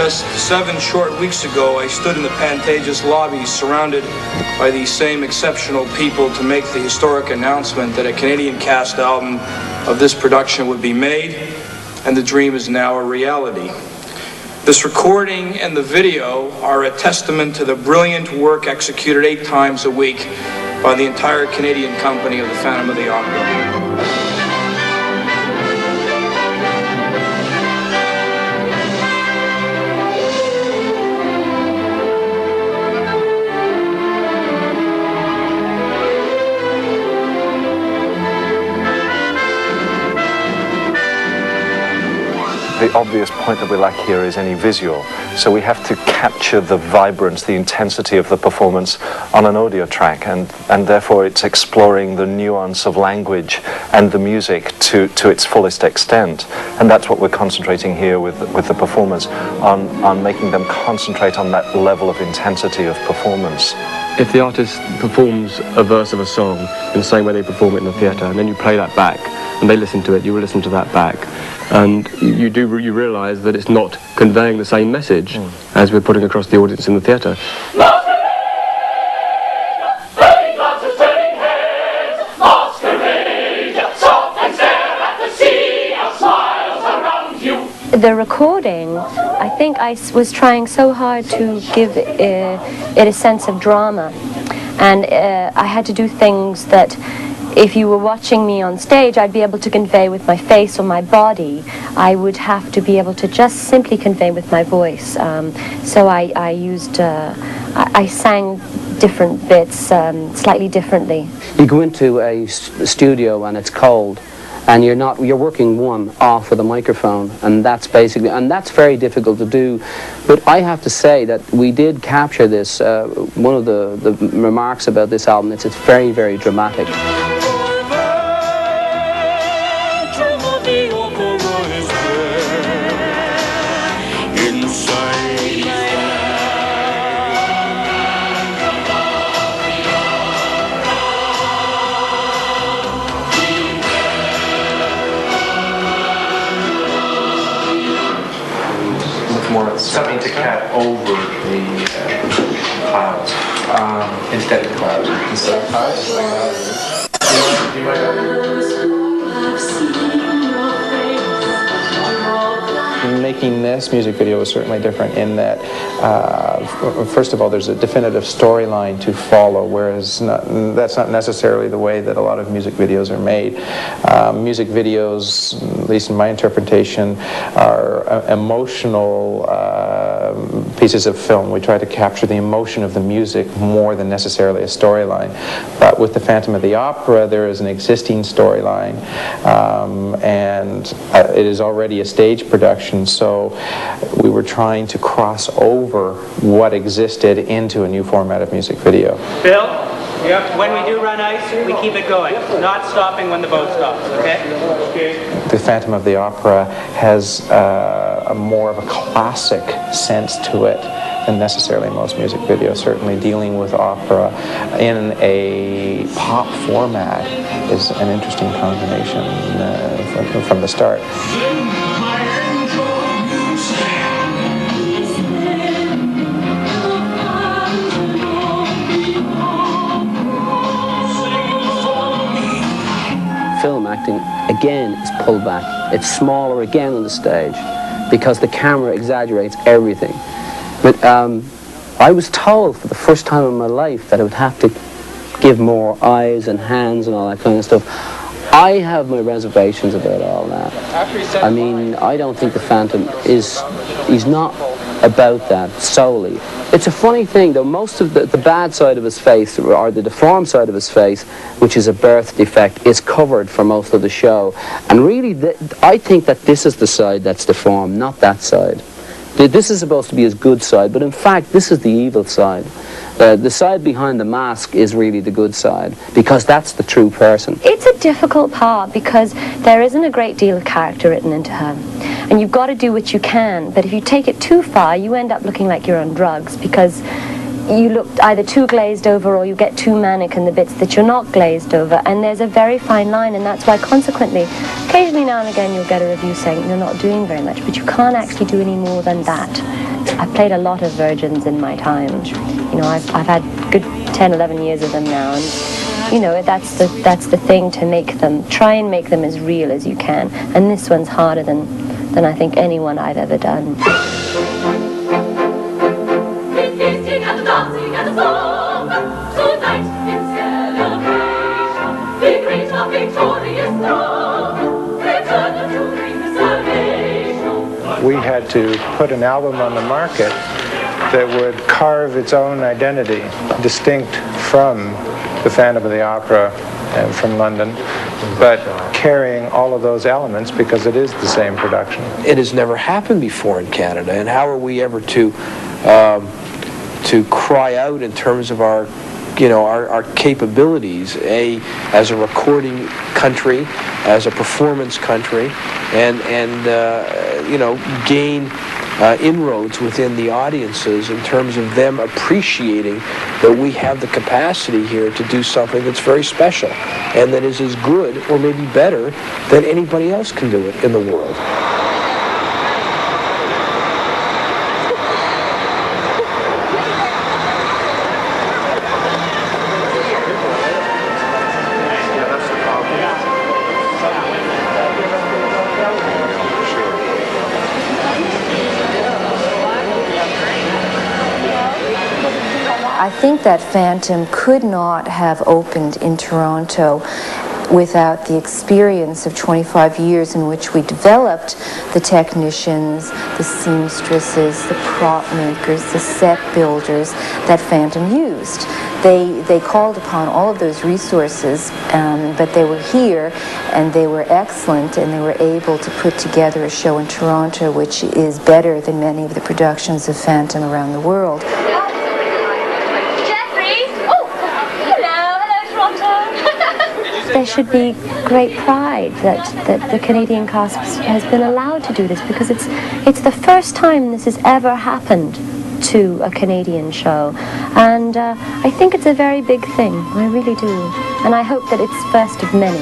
Just 7 short weeks ago, I stood in the Pantages lobby surrounded by these same exceptional people to make the historic announcement that a Canadian cast album of this production would be made, and the dream is now a reality. This recording and the video are a testament to the brilliant work executed 8 times a week by the entire Canadian company of the Phantom of the Opera. The obvious point that we lack here is any visual, so we have to capture the vibrance, the intensity of the performance on an audio track, and therefore it's exploring the nuance of language and the music to its fullest extent, and that's what we're concentrating here with the performers, on making them concentrate on that level of intensity of performance. If the artist performs a verse of a song in the same way they perform it in the theatre, and then you play that back, and they listen to it, you will listen to that back, and you realise that it's not conveying the same message as we're putting across the audience in the theatre. The recording, I think I was trying so hard to give it a sense of drama, and I had to do things that if you were watching me on stage, I'd be able to convey with my face or my body. I would have to be able to just simply convey with my voice. So I sang different bits slightly differently. You go into a studio and it's cold, and you're working one off with a microphone, and that's very difficult to do. But I have to say that we did capture this. One of the remarks about this album is it's very, very dramatic. Something to cat over the clouds instead of clouds. Instead of clouds? You Making this music video is certainly different in that, first of all, there's a definitive storyline to follow, whereas that's not necessarily the way that a lot of music videos are made. Music videos, at least in my interpretation, are emotional pieces of film. We try to capture the emotion of the music more than necessarily a storyline. But with the Phantom of the Opera, there is an existing storyline, and it is already a stage production, so we were trying to cross over what existed into a new format of music video. Bill? Yep. When we do run ice, we keep it going, not stopping when the boat stops, okay? The Phantom of the Opera has a more of a classic sense to it than necessarily most music videos. Certainly dealing with opera in a pop format is an interesting combination from the start. Film acting, again, is pulled back. It's smaller again on the stage because the camera exaggerates everything. But I was told for the first time in my life that I would have to give more eyes and hands and all that kind of stuff. I have my reservations about all that. I mean, I don't think the Phantom he's not about that solely. It's a funny thing though, most of the bad side of his face, or the deformed side of his face, which is a birth defect, is covered for most of the show. And really, I think that this is the side that's deformed, not that side. This is supposed to be his good side, but in fact, this is the evil side. The side behind the mask is really the good side, because that's the true person. It's a difficult part because there isn't a great deal of character written into her. And you've got to do what you can, but if you take it too far, you end up looking like you're on drugs, because you look either too glazed over or you get too manic in the bits that you're not glazed over, and there's a very fine line, and that's why consequently occasionally now and again you'll get a review saying you're not doing very much, but you can't actually do any more than that. I've played a lot of virgins in my time. You know, I've had good 10, 11 years of them now, and you know, that's the thing, to make them, try and make them as real as you can, and this one's harder than I think anyone I've ever done. Feasting and the dancing and the song, tonight in celebration, we greet our victorious throng, return to bring salvation. We had to put an album on the market that would carve its own identity, distinct from the Phantom of the Opera and from London, but carrying all of those elements because it is the same production. It has never happened before in Canada, and how are we ever to cry out in terms of our capabilities, as a recording country, as a performance country, and gain inroads within the audiences in terms of them appreciating that we have the capacity here to do something that's very special and that is as good or maybe better than anybody else can do it in the world. I think that Phantom could not have opened in Toronto without the experience of 25 years in which we developed the technicians, the seamstresses, the prop makers, the set builders that Phantom used. They called upon all of those resources, but they were here and they were excellent, and they were able to put together a show in Toronto which is better than many of the productions of Phantom around the world. There should be great pride that the Canadian cast has been allowed to do this, because it's the first time this has ever happened to a Canadian show, and I think it's a very big thing. I really do, and I hope that it's first of many.